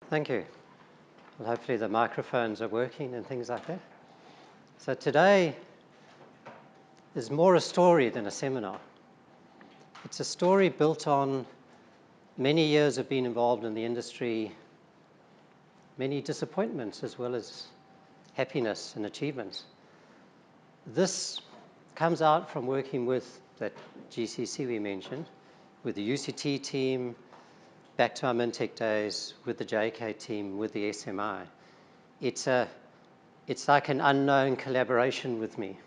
Thank you. Well, hopefully the microphones are working and things like that. So today is more a story than a seminar. It's a story built on many years of being involved in the industry, many disappointments as well as happiness and achievements. This comes out from working with that GCC we mentioned, with the UCT team, back to our Mintech days, with the JK team, with the SMI. It's like an unknown collaboration with me.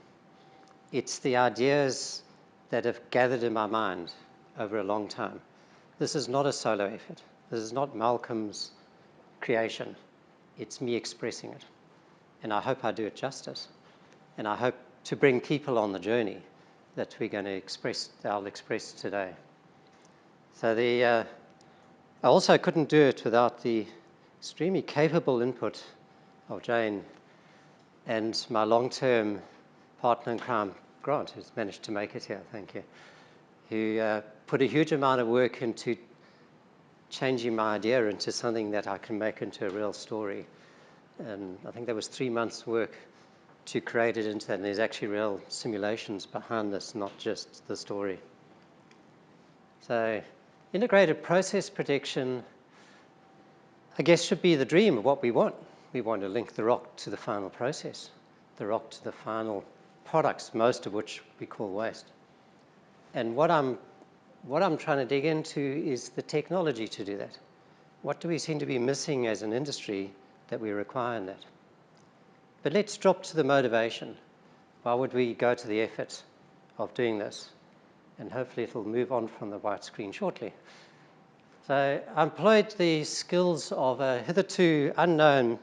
It's the ideas that have gathered in my mind over a long time. This is not a solo effort. This is not Malcolm's creation. It's me expressing it. And I hope I do it justice. And I hope to bring people on the journey that we're going to express, I'll express today. So I also couldn't do it without the extremely capable input of Jane and my long-term partner in crime, Grant, who's managed to make it here, thank you, who put a huge amount of work into changing my idea into something that I can make into a real story. And I think there was 3 months' work to create it into that, and there's actually real simulations behind this, not just the story. So integrated process prediction, I guess, should be the dream of what we want. We want to link the rock to the final process, the rock to the final products, most of which we call waste. And what I'm trying to dig into is the technology to do that. What do we seem to be missing as an industry that we require in that? But let's drop to the motivation. Why would we go to the effort of doing this? And hopefully it'll move on from the white screen shortly. So I employed the skills of a hitherto unknown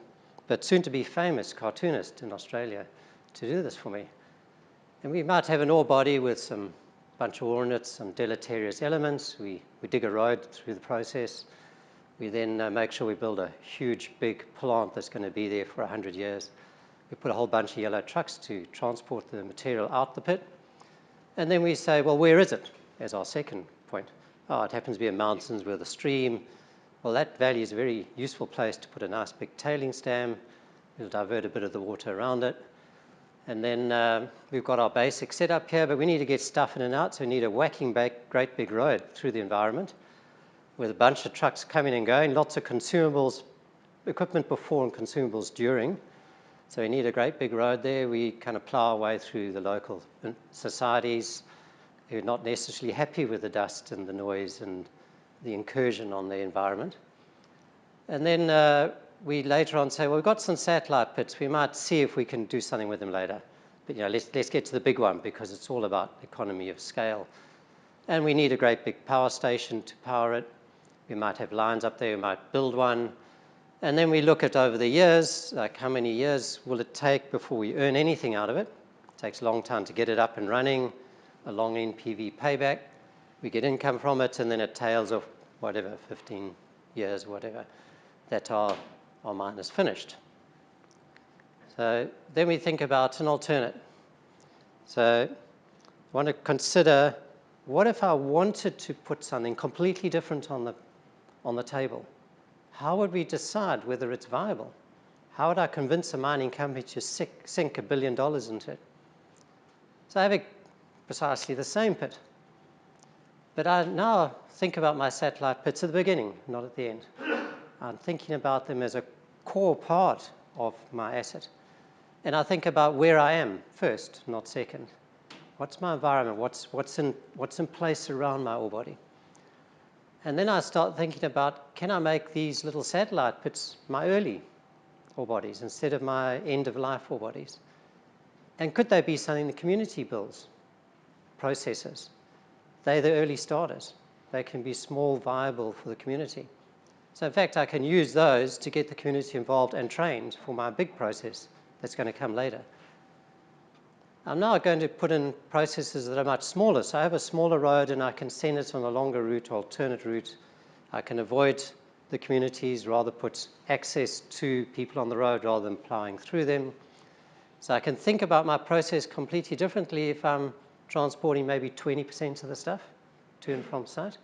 but soon to be famous cartoonist in Australia to do this for me. And we might have an ore body with some bunch of ore in it, some deleterious elements. We dig a road through the process. We then make sure we build a huge, big plant that's going to be there for 100 years. We put a whole bunch of yellow trucks to transport the material out the pit. And then we say, well, where is it, as our second point? Oh, it happens to be in mountains with a stream. Well, that valley is a very useful place to put a nice big tailings dam. We'll divert a bit of the water around it. And then we've got our basic setup here, but we need to get stuff in and out, so we need a whacking back, great big road through the environment with a bunch of trucks coming and going, lots of consumables, equipment before and consumables during. So we need a great big road there. We kind of plow our way through the local societies who are not necessarily happy with the dust and the noise and the incursion on the environment. And then we later on say, well, we've got some satellite pits. We might see if we can do something with them later. But let's get to the big one because it's all about economy of scale. And we need a great big power station to power it. We might have lines up there. We might build one. And then we look at over the years, like how many years will it take before we earn anything out of it? It takes a long time to get it up and running, a long NPV payback. We get income from it, and then it tails off, whatever, 15 years, whatever, that our mine is finished. So then we think about an alternate. So I want to consider, what if I wanted to put something completely different on the table? How would we decide whether it's viable? How would I convince a mining company to sink $1 billion into it? So I have precisely the same pit. But I now think about my satellite pits at the beginning, not at the end. I'm thinking about them as a core part of my asset. And I think about where I am first, not second. What's my environment? What's in place around my ore body? And then I start thinking about, can I make these little satellite pits my early ore bodies instead of my end-of-life ore bodies? And could they be something the community builds, processes? They're the early starters. They can be small, viable for the community. So in fact, I can use those to get the community involved and trained for my big process that's going to come later. I'm now going to put in processes that are much smaller. So I have a smaller road and I can send it on a longer route, alternate route. I can avoid the communities, rather put access to people on the road rather than plowing through them. So I can think about my process completely differently if I'm transporting maybe 20% of the stuff to and from site.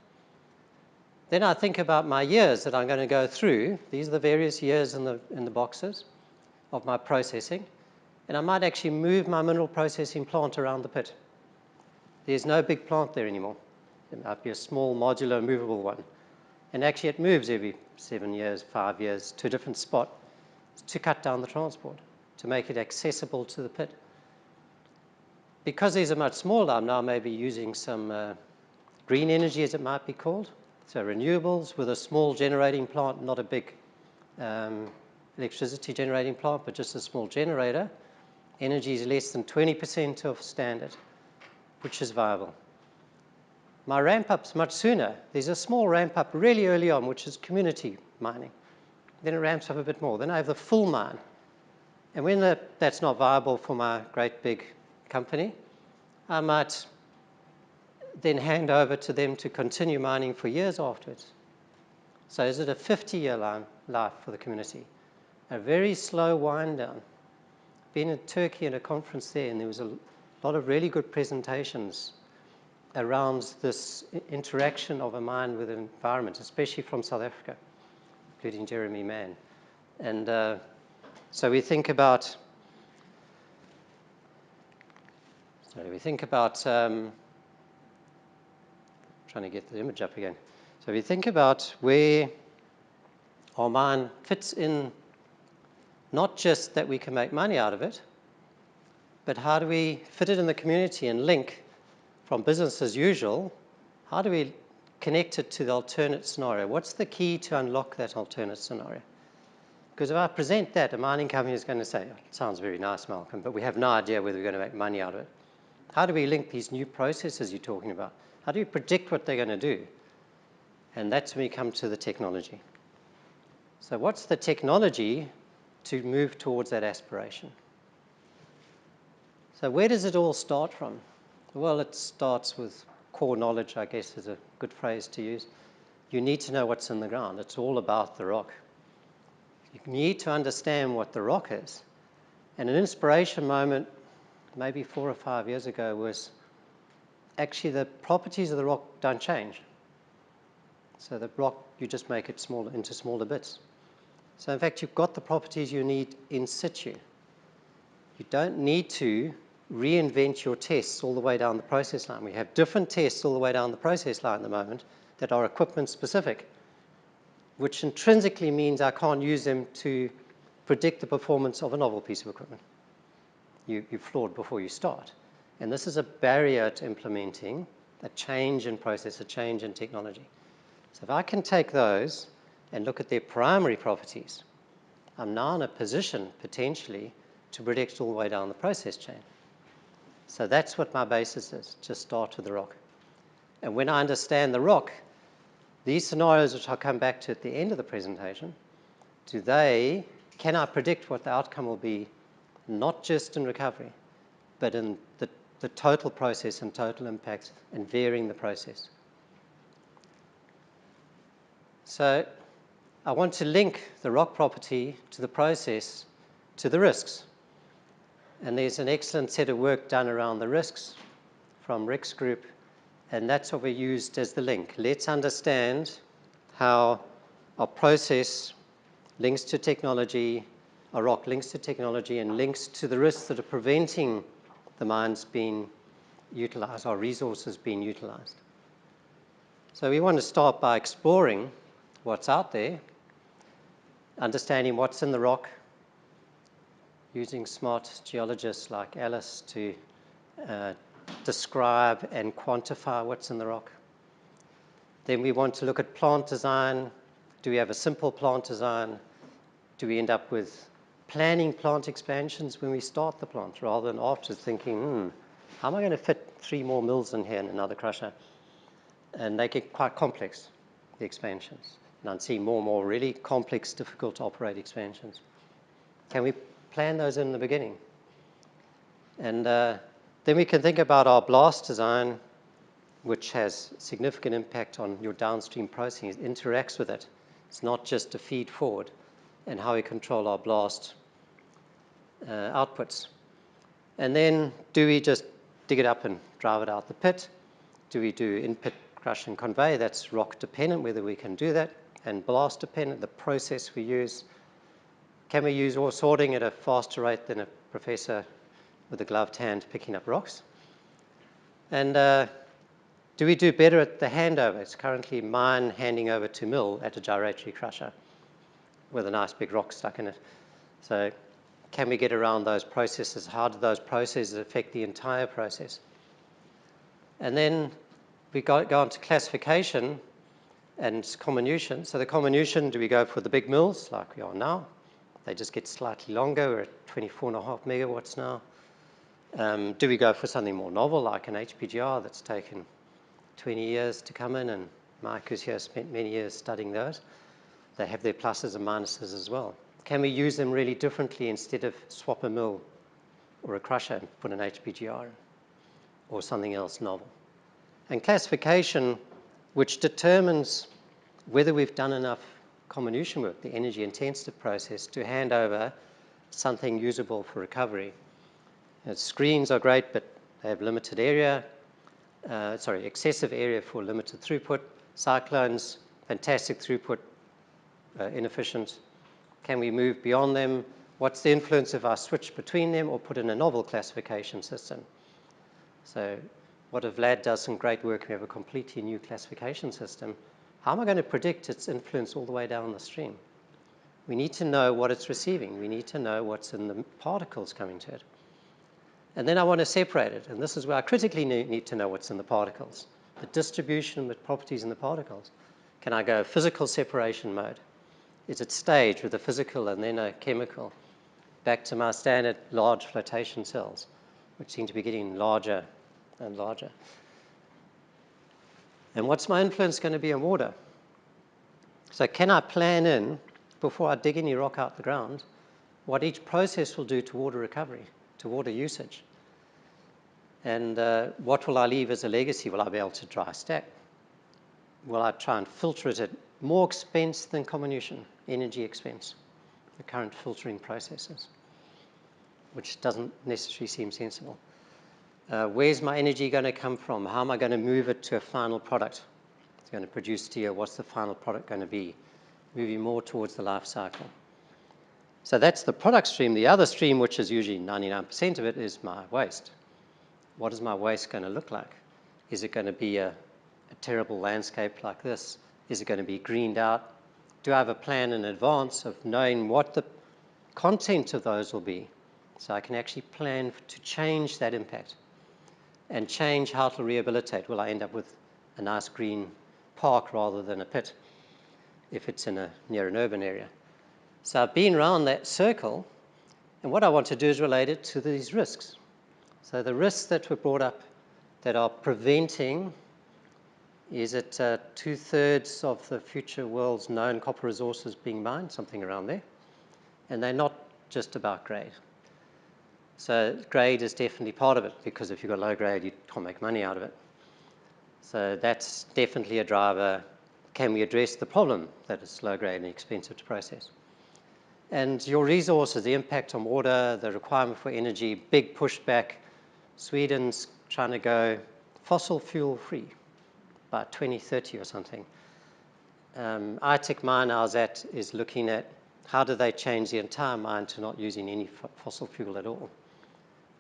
Then I think about my years that I'm going to go through. These are the various years in the boxes of my processing. And I might actually move my mineral processing plant around the pit. There's no big plant there anymore. It might be a small modular movable one. And actually it moves every 7 years, 5 years to a different spot to cut down the transport, to make it accessible to the pit. Because these are much smaller, I'm now maybe using some green energy, as it might be called. So renewables with a small generating plant, not a big electricity generating plant, but just a small generator. Energy is less than 20% of standard, which is viable. My ramp-up's much sooner. There's a small ramp-up really early on, which is community mining. Then it ramps up a bit more. Then I have the full mine. And when that's not viable for my great big company, I might then hand over to them to continue mining for years afterwards. So is it a 50-year life for the community? A very slow wind down. Been in Turkey at a conference there, and there was a lot of really good presentations around this interaction of a mine with an environment, especially from South Africa, including Jeremy Mann. And so we think about trying to get the image up again. So we think about where our mine fits in, not just that we can make money out of it, but how do we fit it in the community and link from business as usual? How do we connect it to the alternate scenario? What's the key to unlock that alternate scenario? Because if I present that, a mining company is going to say, it sounds very nice, Malcolm, but we have no idea whether we're going to make money out of it. How do we link these new processes you're talking about? How do you predict what they're going to do? And that's when we come to the technology. So what's the technology to move towards that aspiration? So where does it all start from? Well, it starts with core knowledge, I guess is a good phrase to use. You need to know what's in the ground. It's all about the rock. You need to understand what the rock is. And an inspiration moment, maybe 4 or 5 years ago, was actually the properties of the rock don't change. So the rock, you just make it smaller into smaller bits. So in fact, you've got the properties you need in situ. You don't need to reinvent your tests all the way down the process line. We have different tests all the way down the process line at the moment that are equipment specific, which intrinsically means I can't use them to predict the performance of a novel piece of equipment. You're flawed before you start. And this is a barrier to implementing a change in process, a change in technology. So if I can take those and look at their primary properties, I'm now in a position, potentially, to predict all the way down the process chain. So that's what my basis is, just start with the rock. And when I understand the rock, these scenarios, which I'll come back to at the end of the presentation, can I predict what the outcome will be, not just in recovery, but in the total process and total impact and varying the process. So I want to link the rock property to the process to the risks. And there's an excellent set of work done around the risks from Rick's group, and that's what we used as the link. Let's understand how our process links to technology, our rock links to technology, and links to the risks that are preventing the mines being utilized, our resources being utilized. So we want to start by exploring what's out there, understanding what's in the rock, using smart geologists like Alice to describe and quantify what's in the rock. Then we want to look at plant design. Do we have a simple plant design? Do we end up with planning plant expansions when we start the plant, rather than after thinking, how am I going to fit 3 more mills in here and another crusher? And they get quite complex, the expansions. And I'm seeing more and more really complex, difficult to operate expansions. Can we plan those in the beginning? And then we can think about our blast design, which has significant impact on your downstream processing. It interacts with it. It's not just a feed forward, and how we control our blast outputs. And then do we just dig it up and drive it out the pit? Do we do in-pit crush and convey. That's rock dependent, whether we can do that, and blast dependent, the process we use. Can we use ore sorting at a faster rate than a professor with a gloved hand picking up rocks? And do we do better at the handover? It's currently mine handing over to mill at a gyratory crusher with a nice big rock stuck in it. So can we get around those processes? How do those processes affect the entire process? And then we go on to classification and comminution. So the comminution, do we go for the big mills like we are now? They just get slightly longer. We're at 24.5 megawatts now. Do we go for something more novel like an HPGR that's taken 20 years to come in, and Mike, who's here, spent many years studying those. They have their pluses and minuses as well. Can we use them really differently instead of swap a mill or a crusher and put an HPGR in, or something else novel? And classification, which determines whether we've done enough comminution work, the energy intensive process, to hand over something usable for recovery. Screens are great, but they have limited area. Excessive area for limited throughput. Cyclones, fantastic throughput, inefficient. Can we move beyond them? What's the influence if I switch between them or put in a novel classification system? So what if LAD does some great work, we have a completely new classification system? How am I going to predict its influence all the way down the stream? We need to know what it's receiving. We need to know what's in the particles coming to it. And then I want to separate it. And this is where I critically need to know what's in the particles, the distribution, the properties in the particles. Can I go physical separation mode? Is it staged with a physical and then a chemical? Back to my standard large flotation cells, which seem to be getting larger and larger. And what's my influence going to be on water? So can I plan in, before I dig any rock out the ground, what each process will do to water recovery, to water usage? And what will I leave as a legacy? Will I be able to dry stack? Will I try and filter it at more expense than comminution, energy expense, the current filtering processes, which doesn't necessarily seem sensible. Where's my energy going to come from? How am I going to move it to a final product? It's going to produce steel. What's the final product going to be? Moving more towards the life cycle. So that's the product stream. The other stream, which is usually 99% of it, is my waste. What is my waste going to look like? Is it going to be a terrible landscape like this? Is it going to be greened out? Do I have a plan in advance of knowing what the content of those will be, so I can actually plan to change that impact and change how to rehabilitate? Will I end up with a nice green park rather than a pit if it's near an urban area? So I've been around that circle, and what I want to do is relate it to these risks. So the risks that were brought up that are preventing, is it 2/3 of the future world's known copper resources being mined, something around there? And they're not just about grade. So grade is definitely part of it, because if you've got low grade, you can't make money out of it. So that's definitely a driver. Can we address the problem that it's low grade and expensive to process? And your resources, the impact on water, the requirement for energy, big pushback. Sweden's trying to go fossil fuel free by 2030 or something. ITEC mine I was at is looking at how do they change the entire mine to not using any fossil fuel at all,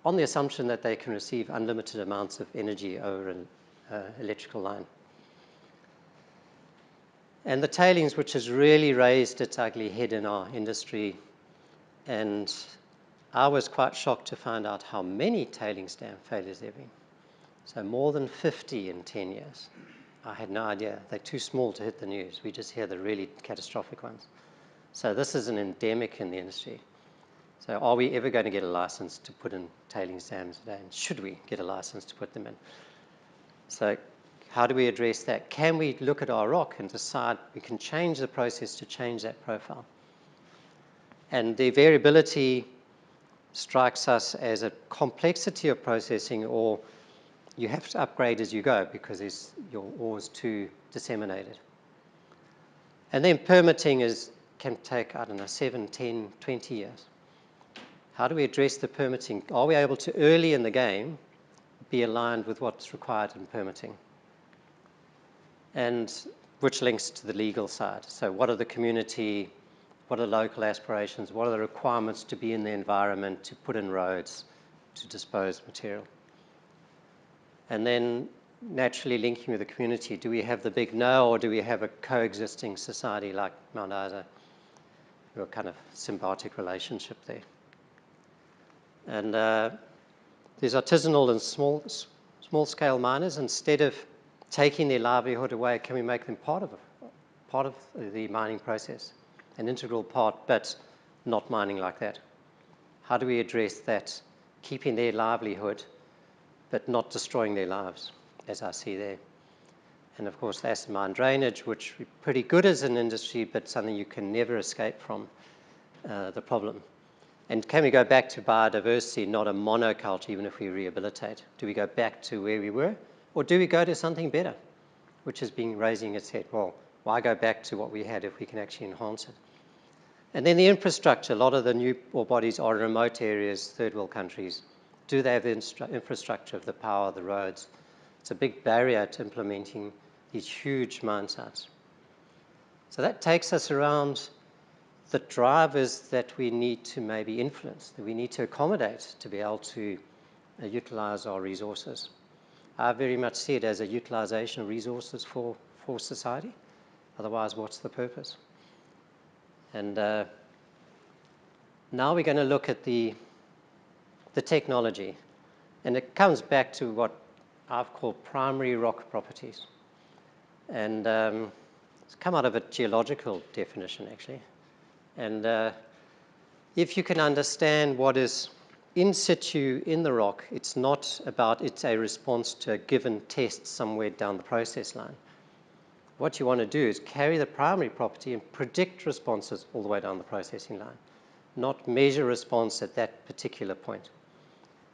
on the assumption that they can receive unlimited amounts of energy over an electrical line. And the tailings, which has really raised its ugly head in our industry, and I was quite shocked to find out how many tailings dam failures there have been. So more than 50 in 10 years. I had no idea. They're too small to hit the news. We just hear the really catastrophic ones. So this is an endemic in the industry. So are we ever going to get a license to put in tailings dams today? And should we get a license to put them in? So how do we address that? Can we look at our rock and decide we can change the process to change that profile? And the variability strikes us as a complexity of processing, or you have to upgrade as you go because your ore is too disseminated. And then permitting can take, 7, 10, 20 years. How do we address the permitting? Are we able to, early in the game, be aligned with what's required in permitting? and which links to the legal side. So what are the community, what are local aspirations, what are the requirements to be in the environment, to put in roads, to dispose material. And then naturally linking with the community, do we have the big no, or do we have a coexisting society like Mount Isa? A kind of symbiotic relationship there. And these artisanal and small-scale miners, instead of taking their livelihood away, can we make them part of the mining process, an integral part, but not mining like that? How do we address that, keeping their livelihood, but not destroying their lives, as I see there? And of course, acid mine drainage, which we're pretty good as an industry, but something you can never escape from the problem. And can we go back to biodiversity, not a monoculture, even if we rehabilitate? Do we go back to where we were? Or do we go to something better, which has been raising its head? Well, why go back to what we had if we can actually enhance it? And then the infrastructure. A lot of the new ore bodies are in remote areas, third world countries. Do they have the infrastructure of the power, the roads? It's a big barrier to implementing these huge mine sites. So that takes us around the drivers that we need to maybe influence, that we need to accommodate to be able to utilize our resources. I very much see it as a utilization of resources for society. Otherwise, what's the purpose? And now we're going to look at the technology. And it comes back to what I've called primary rock properties. And it's come out of a geological definition, actually. And if you can understand what is in situ in the rock, it's not about it's a response to a given test somewhere down the process line. What you want to do is carry the primary property and predict responses all the way down the processing line, not measure response at that particular point.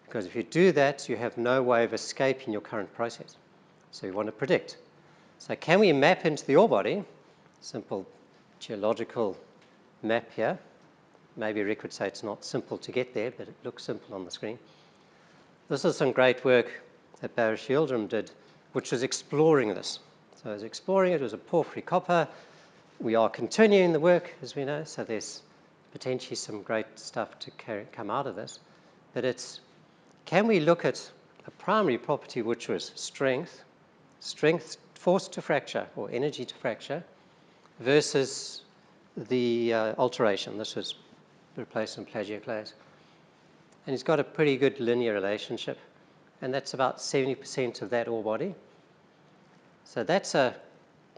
Because if you do that, you have no way of escaping your current process. So you want to predict. So can we map into the ore body? Simple geological map here. Maybe Rick would say it's not simple to get there, but it looks simple on the screen. This is some great work that Barry Shieldrum did, which was exploring this. So I was exploring it. It was a porphyry copper. We are continuing the work, as we know, so there's potentially some great stuff to come out of this. But it's, can we look at a primary property which was strength, force to fracture, or energy to fracture, versus the alteration. This was replaced in plagioclase. And it's got a pretty good linear relationship, and that's about 70% of that ore body. So that's a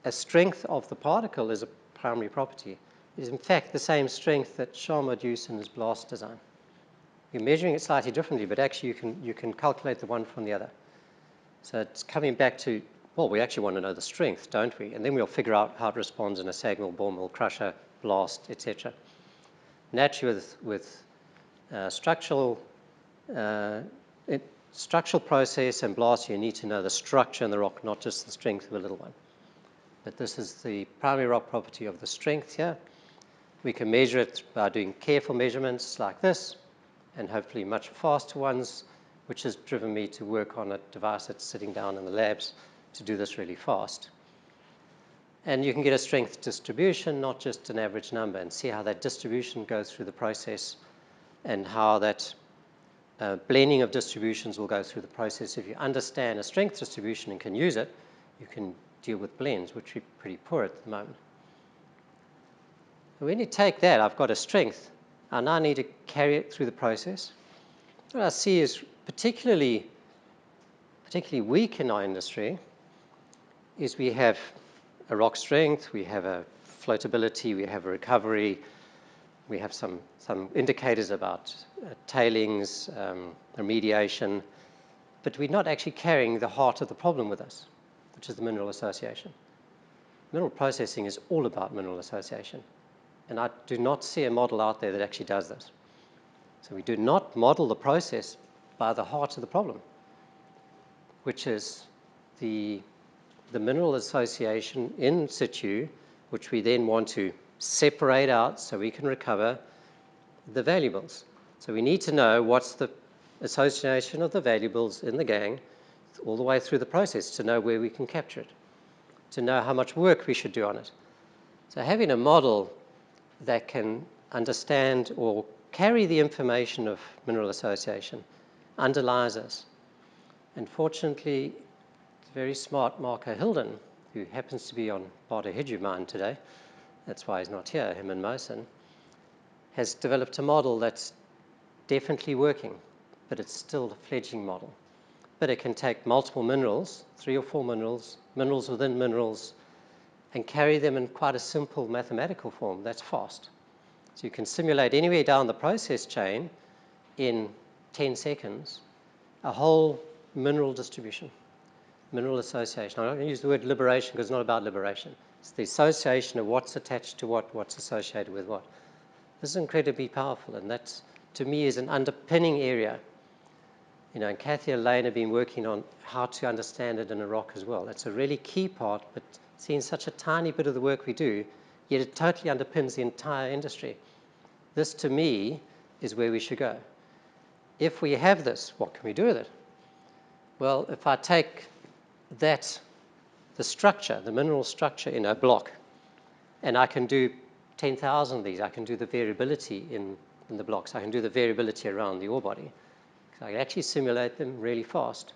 strength of the particle is a primary property. It is in fact the same strength that Sham would use in his blast design. You're measuring it slightly differently, but actually you can calculate the one from the other. So it's coming back to, well, we actually want to know the strength, don't we? And then we'll figure out how it responds in a SAG mill, ball mill, crusher, blast, etc. Naturally, with structural process and blast, you need to know the structure in the rock, not just the strength of a little one. But this is the primary rock property of the strength here. We can measure it by doing careful measurements like this, and hopefully much faster ones, which has driven me to work on a device that's sitting down in the labs to do this really fast. And you can get a strength distribution, not just an average number, and see how that distribution goes through the process and how that blending of distributions will go through the process. If you understand a strength distribution and can use it, you can deal with blends, which are pretty poor at the moment. When you take that, I've got a strength. I now need to carry it through the process. What I see is particularly weak in our industry is we have a rock strength, we have a floatability, we have a recovery, we have some indicators about tailings, remediation, but we're not actually carrying the heart of the problem with us, which is the mineral association. Mineral processing is all about mineral association, and I do not see a model out there that actually does this. So we do not model the process by the heart of the problem, which is the mineral association in situ, which we then want to separate out so we can recover the valuables. So we need to know what's the association of the valuables in the gang all the way through the process to know where we can capture it. to know how much work we should do on it. So having a model that can understand or carry the information of mineral association underlies us. And fortunately, the very smart Marco Hilden, who happens to be on Bada Hiju mine today, that's why he's not here, him and Mosen, has developed a model that's definitely working, but it's still a fledgling model. But it can take multiple minerals, 3 or 4 minerals, minerals within minerals, and carry them in quite a simple mathematical form. That's fast. So you can simulate anywhere down the process chain in 10 seconds a whole mineral distribution, mineral association. I'm not going to use the word liberation because it's not about liberation. It's the association of what's attached to what, what's associated with what. This is incredibly powerful, and that, to me, is an underpinning area. And Kathy and Lane have been working on how to understand it in a rock as well. That's a really key part, but seeing such a tiny bit of the work we do, yet it totally underpins the entire industry. This, to me, is where we should go. If we have this, what can we do with it? Well, if I take that, the structure, the mineral structure in a block, and I can do 10,000 of these, I can do the variability in the blocks, I can do the variability around the ore body, I can actually simulate them really fast,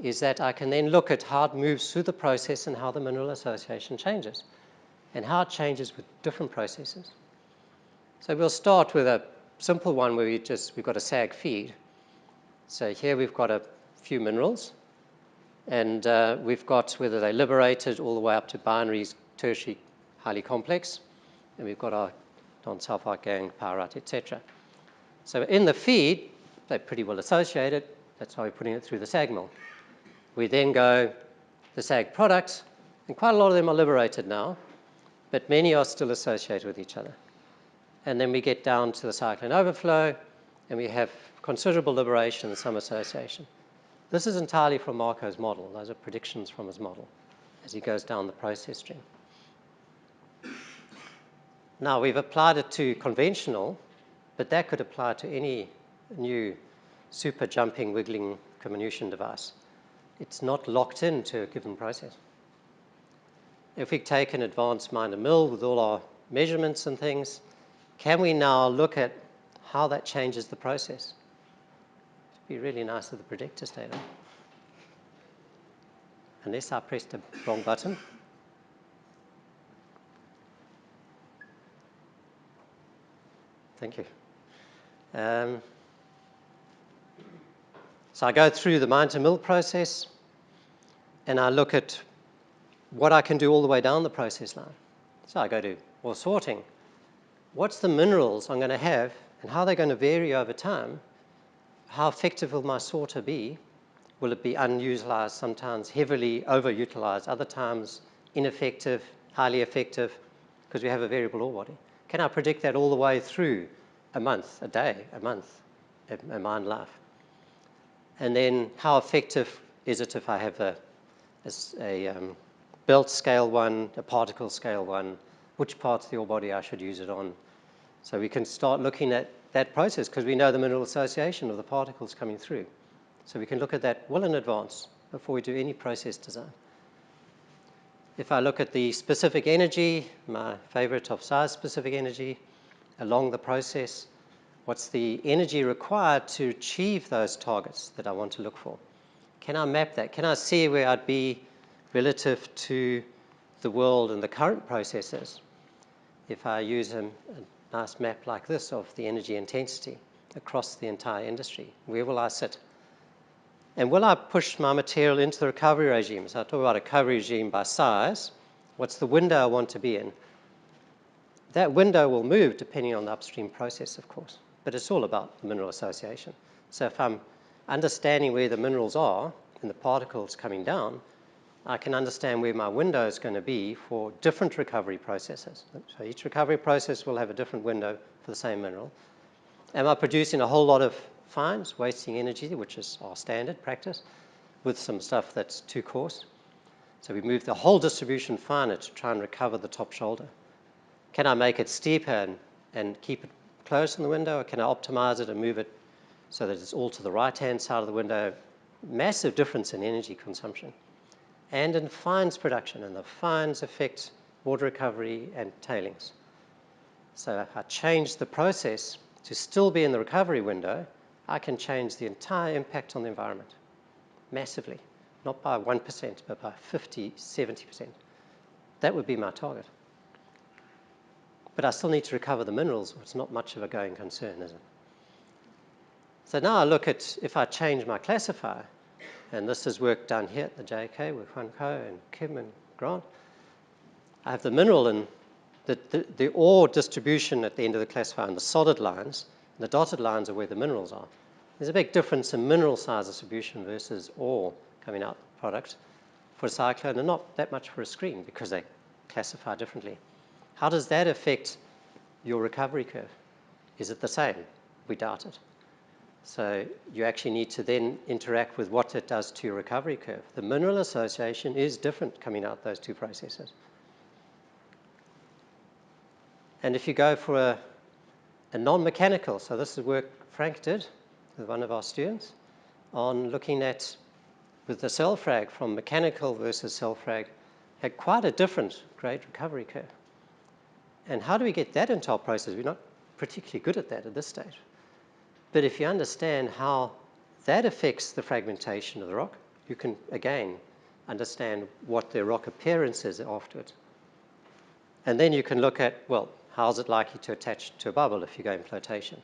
is that I can then look at how it moves through the process and how the mineral association changes, and how it changes with different processes. So we'll start with a simple one where we've got a SAG feed. So here we've got a few minerals, and we've got whether they're liberated all the way up to binaries, tertiary, highly complex, and we've got our non-sulfide gangue, pyrite, etc. So in the feed, they're pretty well associated. That's why we're putting it through the SAG mill. We then go the SAG products, and quite a lot of them are liberated now, but many are still associated with each other. And then we get down to the cyclone overflow, and we have considerable liberation and some association. This is entirely from Marco's model. Those are predictions from his model as he goes down the process stream. Now, we've applied it to conventional, but that could apply to any new super jumping, wiggling comminution device. It's not locked into a given process. If we take an advanced miner mill with all our measurements and things, can we now look at how that changes the process? It'd be really nice if the predictor stayed on. Unless I pressed the wrong button. Thank you. So I go through the mine to mill process, and I look at what I can do all the way down the process line. So I go to ore sorting. What's the minerals I'm going to have, and how they're going to vary over time? How effective will my sorter be? Will it be unutilized, sometimes heavily overutilized, other times ineffective, highly effective, because we have a variable ore body? Can I predict that all the way through a month, a day, a month, a mine life? And then how effective is it if I have a belt scale one, a particle scale one, which parts of the ore body I should use it on? So we can start looking at that process because we know the mineral association of the particles coming through. So we can look at that well in advance before we do any process design. If I look at the specific energy, my favorite of size-specific energy, along the process, what's the energy required to achieve those targets that I want to look for? Can I map that? Can I see where I'd be relative to the world and the current processes if I use a nice map like this of the energy intensity across the entire industry? Where will I sit? And will I push my material into the recovery regime? So I talk about a recovery regime by size. What's the window I want to be in? That window will move depending on the upstream process, of course, but it's all about the mineral association. So if I'm understanding where the minerals are and the particles coming down, I can understand where my window is going to be for different recovery processes. So each recovery process will have a different window for the same mineral. Am I producing a whole lot of fines, wasting energy, which is our standard practice, with some stuff that's too coarse? So we move the whole distribution finer to try and recover the top shoulder. Can I make it steeper and keep it close in the window, or can I optimize it and move it so that it's all to the right-hand side of the window? Massive difference in energy consumption. and in fines production, and the fines affect water recovery and tailings. So if I change the process to still be in the recovery window, I can change the entire impact on the environment massively, not by 1%, but by 50, 70%. That would be my target. But I still need to recover the minerals, which is not much of a going concern, is it? So now I look at, if I change my classifier, and this is work done here at the JK with Juan Ko and Kim and Grant, I have the mineral and the ore distribution at the end of the classifier and the solid lines, and the dotted lines are where the minerals are. There's a big difference in mineral size distribution versus ore coming out the product for a cyclone, and not that much for a screen because they classify differently. How does that affect your recovery curve? Is it the same? We doubt it. So you actually need to then interact with what it does to your recovery curve. The mineral association is different coming out those two processes. And if you go for a non-mechanical, so this is work Frank did with one of our students on looking at, with the cell frag from mechanical versus cell frag, had quite a different grade recovery curve. And how do we get that into our process? We're not particularly good at that at this stage. But if you understand how that affects the fragmentation of the rock, you can, again, understand what the rock appearance is afterwards. And then you can look at, well, how is it likely to attach to a bubble if you go in flotation?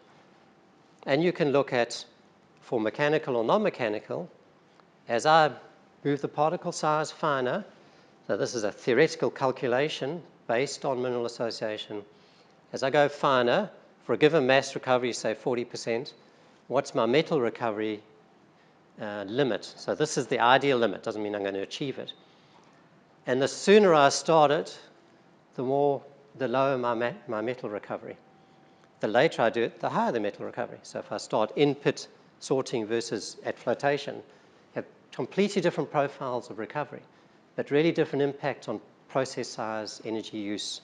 And you can look at, for mechanical or non-mechanical, as I move the particle size finer, so this is a theoretical calculation based on mineral association. As I go finer, for a given mass recovery, say 40%, what's my metal recovery limit? So this is the ideal limit. Doesn't mean I'm going to achieve it. And the sooner I start it, the lower my metal recovery. The later I do it, the higher the metal recovery. So if I start in-pit sorting versus at flotation, have completely different profiles of recovery, but really different impact on process size, energy use,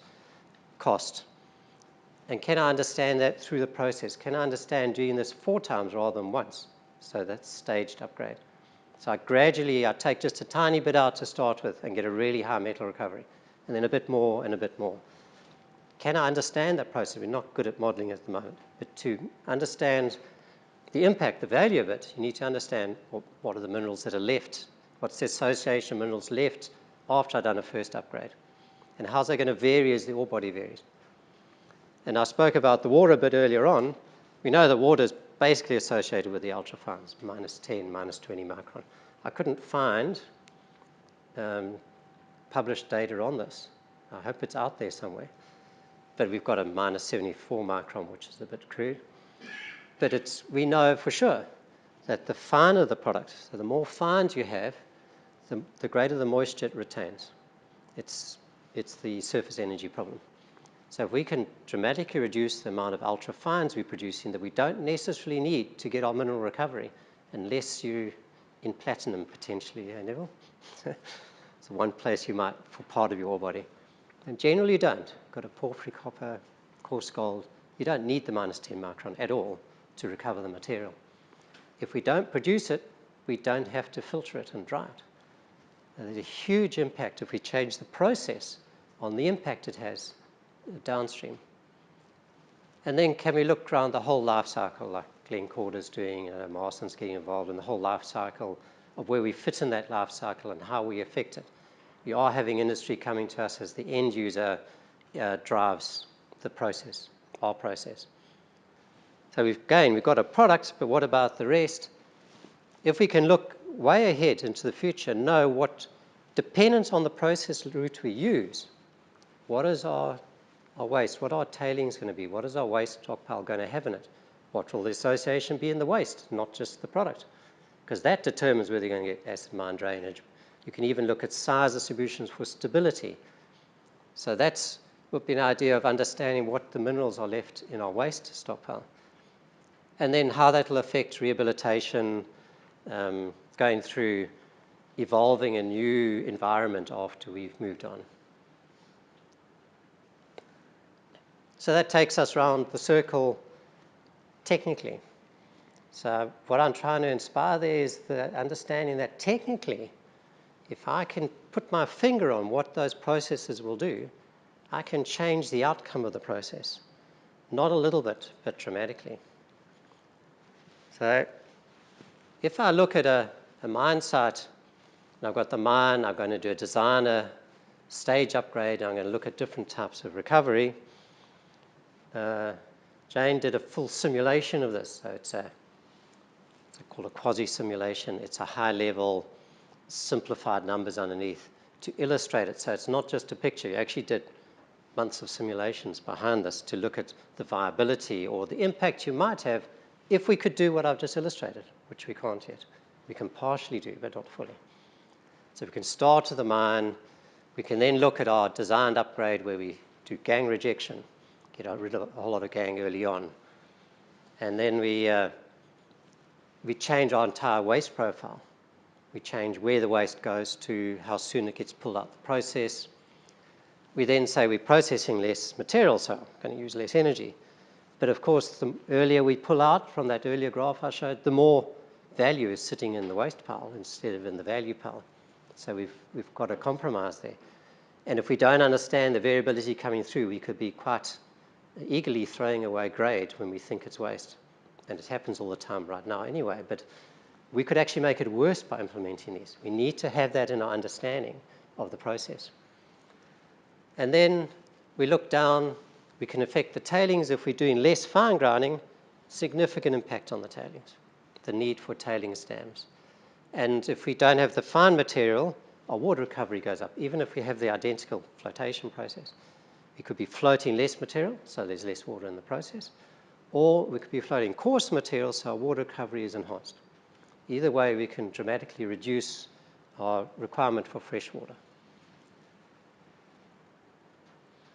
cost. And can I understand that through the process? Can I understand doing this 4 times rather than once? So that's staged upgrade. So I take just a tiny bit out to start with and get a really high metal recovery, and then a bit more and a bit more. Can I understand that process? We're not good at modeling at the moment. But to understand the impact, the value of it, you need to understand what are the minerals that are left, what's the association of minerals left after I've done a first upgrade, and how's that going to vary as the ore body varies. And I spoke about the water a bit earlier on. We know that water is basically associated with the ultrafines, -10, -20 micron. I couldn't find published data on this. I hope it's out there somewhere. But we've got a -74 micron, which is a bit crude. But we know for sure that the finer the product, so the more fines you have, the greater the moisture it retains. It's the surface energy problem. So if we can dramatically reduce the amount of ultrafines we're producing that we don't necessarily need to get our mineral recovery, unless you're in platinum potentially, Neville? So one place you might for part of your ore body. And generally you don't. You've got a porphyry copper, coarse gold. You don't need the -10 micron at all to recover the material. If we don't produce it, we don't have to filter it and dry it. And there's a huge impact if we change the process on the impact it has downstream. And then can we look around the whole life cycle, like Glenn Corder's doing, Marston's getting involved in the whole life cycle of where we fit in that life cycle and how we affect it. We are having industry coming to us as the end user drives the process, our process. So we've got a product, but what about the rest? If we can look way ahead into the future, know what, dependent on the process route we use, what is our waste? What are our tailings going to be? What is our waste stockpile going to have in it? What will the association be in the waste, not just the product? Because that determines whether you're going to get acid mine drainage. You can even look at size distributions for stability. So that's would be an idea of understanding what the minerals are left in our waste stockpile. And then how that will affect rehabilitation, going through evolving a new environment after we've moved on. So that takes us around the circle technically. So what I'm trying to inspire there is the understanding that technically if I can put my finger on what those processes will do, I can change the outcome of the process. Not a little bit, but dramatically. So if I look at a mine site, and I've got the mine, I'm going to do a designer stage upgrade, I'm going to look at different types of recovery. Jane did a full simulation of this. So it's called a quasi-simulation. It's a high-level, simplified numbers underneath to illustrate it. So it's not just a picture. You actually did months of simulations behind this to look at the viability or the impact you might have if we could do what I've just illustrated, which we can't yet. We can partially do, but not fully. So we can start at the mine. We can then look at our designed upgrade where we do gang rejection, get rid of a whole lot of gang early on. And then we change our entire waste profile. We change where the waste goes to, how soon it gets pulled out the process. We then say we're processing less material, so going to use less energy. But of course, the earlier we pull out from that earlier graph I showed, the more value is sitting in the waste pile instead of in the value pile. So we've got a compromise there. And if we don't understand the variability coming through, we could be quite eagerly throwing away grade when we think it's waste. And it happens all the time right now anyway, but we could actually make it worse by implementing these. We need to have that in our understanding of the process. And then we look down, we can affect the tailings. If we're doing less fine grinding, significant impact on the tailings, the need for tailings dams. And if we don't have the fine material, our water recovery goes up, even if we have the identical flotation process. We could be floating less material, so there's less water in the process, or we could be floating coarse material, so our water recovery is enhanced. Either way, we can dramatically reduce our requirement for fresh water.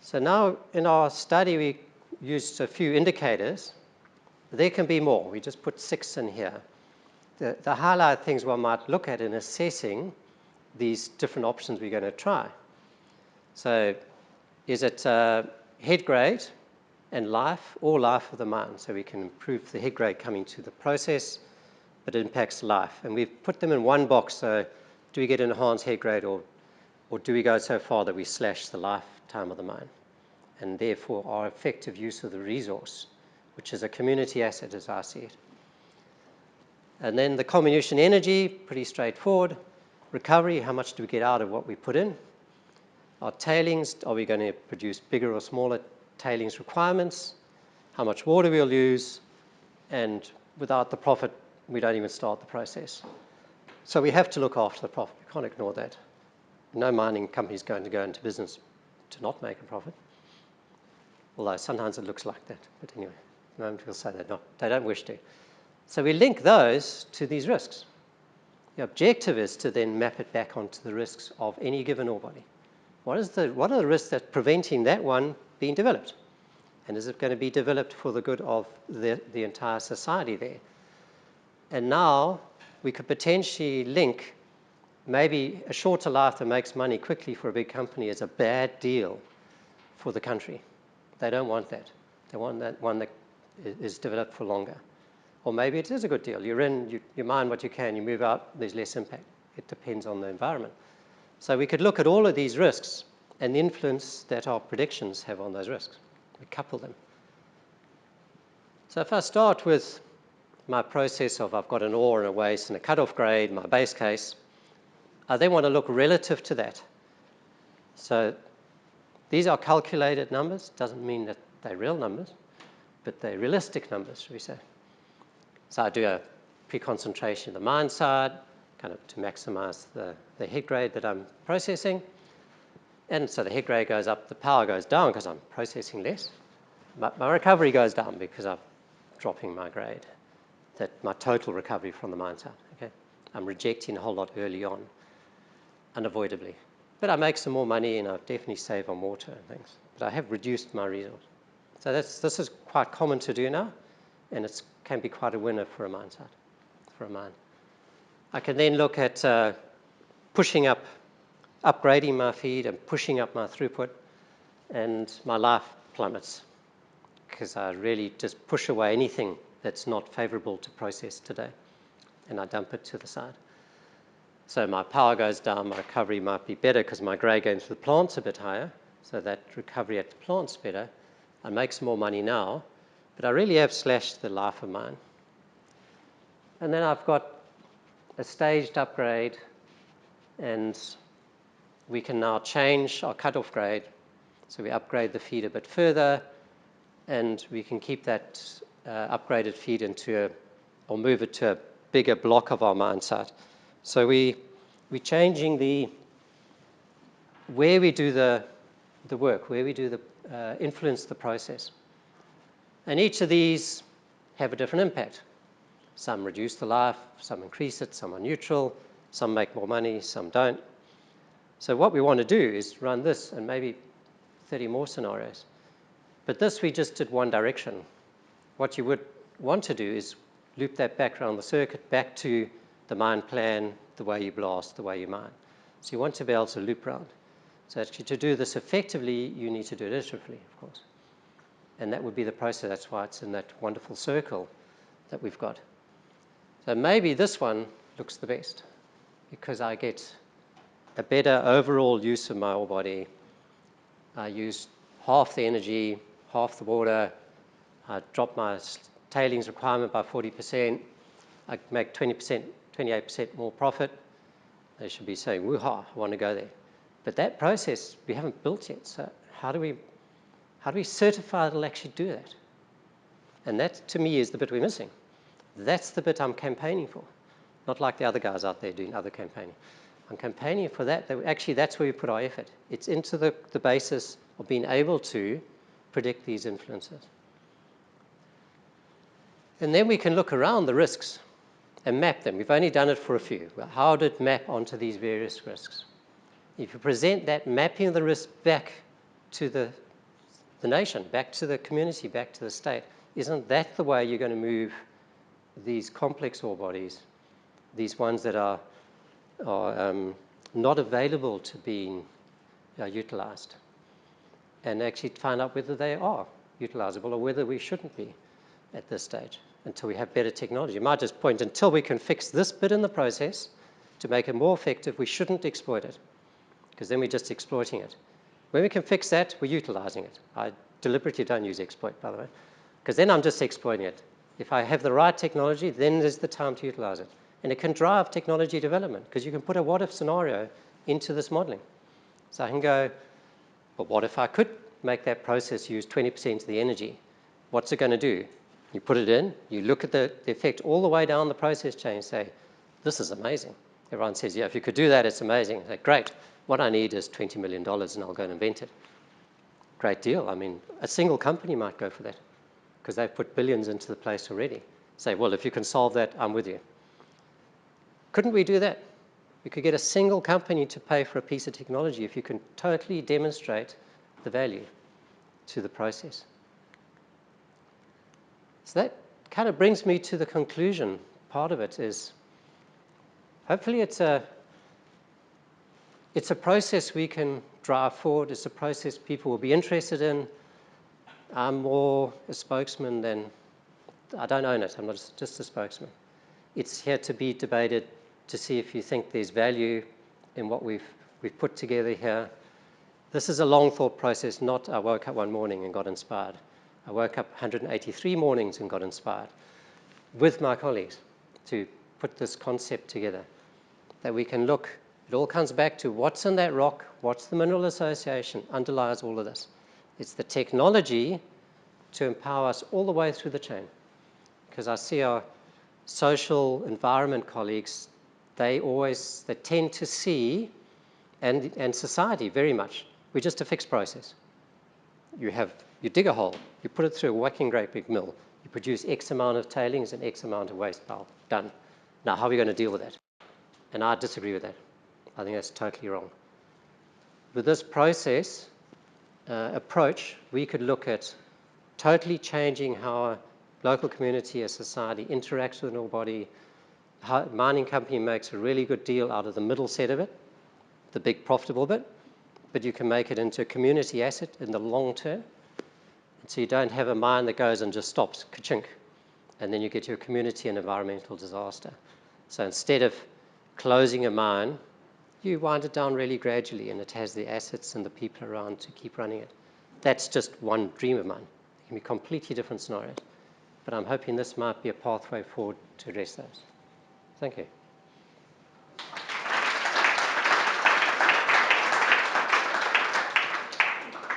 So now in our study, we used a few indicators. There can be more. We just put 6 in here. The highlight things one might look at in assessing these different options we're going to try. So is it head grade and life, or life of the mine? So we can improve the head grade coming to the process, but it impacts life. And we've put them in one box. So do we get enhanced head grade, or do we go so far that we slash the lifetime of the mine? And therefore our effective use of the resource, which is a community asset as I see it. And then the comminution energy, pretty straightforward. Recovery, how much do we get out of what we put in? Our tailings, are we going to produce bigger or smaller tailings requirements? How much water we'll use? And without the profit, we don't even start the process. So we have to look after the profit. We can't ignore that. No mining company is going to go into business to not make a profit. Although sometimes it looks like that. But anyway, at the moment we'll say they don't wish to. So we link those to these risks. The objective is to then map it back onto the risks of any given ore body. What are the risks that preventing that one being developed? And is it going to be developed for the good of the entire society there? And now we could potentially link maybe a shorter life that makes money quickly for a big company is a bad deal for the country. They don't want that. They want that one that is developed for longer. Or maybe it is a good deal. You're in, you mine what you can, you move out, there's less impact. It depends on the environment. So we could look at all of these risks and the influence that our predictions have on those risks. We couple them. So if I start with my process of I've got an ore and a waste and a cutoff grade, my base case, I then want to look relative to that. So these are calculated numbers. Doesn't mean that they're real numbers, but they're realistic numbers, should we say. So I do a pre-concentration of the mine side, kind of to maximize the head grade that I'm processing. And so the head grade goes up, the power goes down because I'm processing less. My recovery goes down because I'm dropping my grade, my total recovery from the mine side. Okay? I'm rejecting a whole lot early on, unavoidably. But I make some more money and I definitely save on water and things. But I have reduced my resource. So this is quite common to do now, and it can be quite a winner for a mine site, for a mine. I can then look at upgrading my feed and pushing up my throughput, and my life plummets because I really just push away anything that's not favorable to process today, and I dump it to the side. So my power goes down, my recovery might be better because my grade going to the plant's a bit higher, so that recovery at the plant's better. I make some more money now, but I really have slashed the life of mine. And then I've got a staged upgrade, and we can now change our cutoff grade. So we upgrade the feed a bit further, and we can keep that upgraded feed or move it to a bigger block of our mine site. So we're changing where we do the work, where we do influence the process. And each of these have a different impact. Some reduce the life, some increase it, some are neutral, some make more money, some don't. So what we want to do is run this and maybe 30 more scenarios. But this we just did one direction. What you would want to do is loop that back around the circuit, back to the mine plan, the way you blast, the way you mine. So you want to be able to loop around. So actually to do this effectively, you need to do it iteratively, of course. And that would be the process. That's why it's in that wonderful circle that we've got. So maybe this one looks the best because I get a better overall use of my ore body. I use half the energy, half the water. I drop my tailings requirement by 40%. I make 20%, 28% more profit. They should be saying, woo-ha, I want to go there. But that process we haven't built yet. So how do we certify it'll actually do that? And that, to me, is the bit we're missing. That's the bit I'm campaigning for. Not like the other guys out there doing other campaigning. I'm campaigning for that. Actually, that's where we put our effort. It's into the basis of being able to predict these influences. And then we can look around the risks and map them. We've only done it for a few. How did it map onto these various risks? If you present that mapping of the risk back to the nation, back to the community, back to the state, isn't that the way you're going to move these complex ore bodies, these ones that are not available to being utilized, and actually find out whether they are utilizable or whether we shouldn't be at this stage until we have better technology. I might just point, until we can fix this bit in the process to make it more effective, we shouldn't exploit it, because then we're just exploiting it. When we can fix that, we're utilizing it. I deliberately don't use exploit, by the way, because then I'm just exploiting it. If I have the right technology, then there's the time to utilize it. And it can drive technology development, because you can put a what-if scenario into this modeling. So I can go, but what if I could make that process use 20% of the energy? What's it going to do? You put it in, you look at the effect all the way down the process chain and say, this is amazing. Everyone says, yeah, if you could do that, it's amazing. I say, great. What I need is $20 million, and I'll go and invent it. Great deal. I mean, a single company might go for that, because they've put billions into the place already. Say, well, if you can solve that, I'm with you. Couldn't we do that? We could get a single company to pay for a piece of technology if you can totally demonstrate the value to the process. So that kind of brings me to the conclusion. Part of it is, hopefully it's a process we can drive forward. It's a process people will be interested in. I'm more a spokesman than, I don't own it. I'm not just a spokesman. It's here to be debated to see if you think there's value in what we've put together here. This is a long thought process, not I woke up one morning and got inspired. I woke up 183 mornings and got inspired with my colleagues to put this concept together, that we can look, it all comes back to what's in that rock, what's the mineral association, underlies all of this. It's the technology to empower us all the way through the chain. Because I see our social environment colleagues, they tend to see, and society very much, we're just a fixed process. You dig a hole, you put it through a whacking great big mill, you produce X amount of tailings and X amount of waste pile, done. Now, how are we going to deal with that? And I disagree with that. I think that's totally wrong. With this process approach, we could look at totally changing how a local community, a society interacts with an ore body. How a mining company makes a really good deal out of the middle set of it, the big profitable bit, but you can make it into a community asset in the long term. And so you don't have a mine that goes and just stops, ka-chink, and then you get your community and environmental disaster. So instead of closing a mine, you wind it down really gradually and it has the assets and the people around to keep running it. That's just one dream of mine. It can be completely different scenarios. But I'm hoping this might be a pathway forward to address those. Thank you.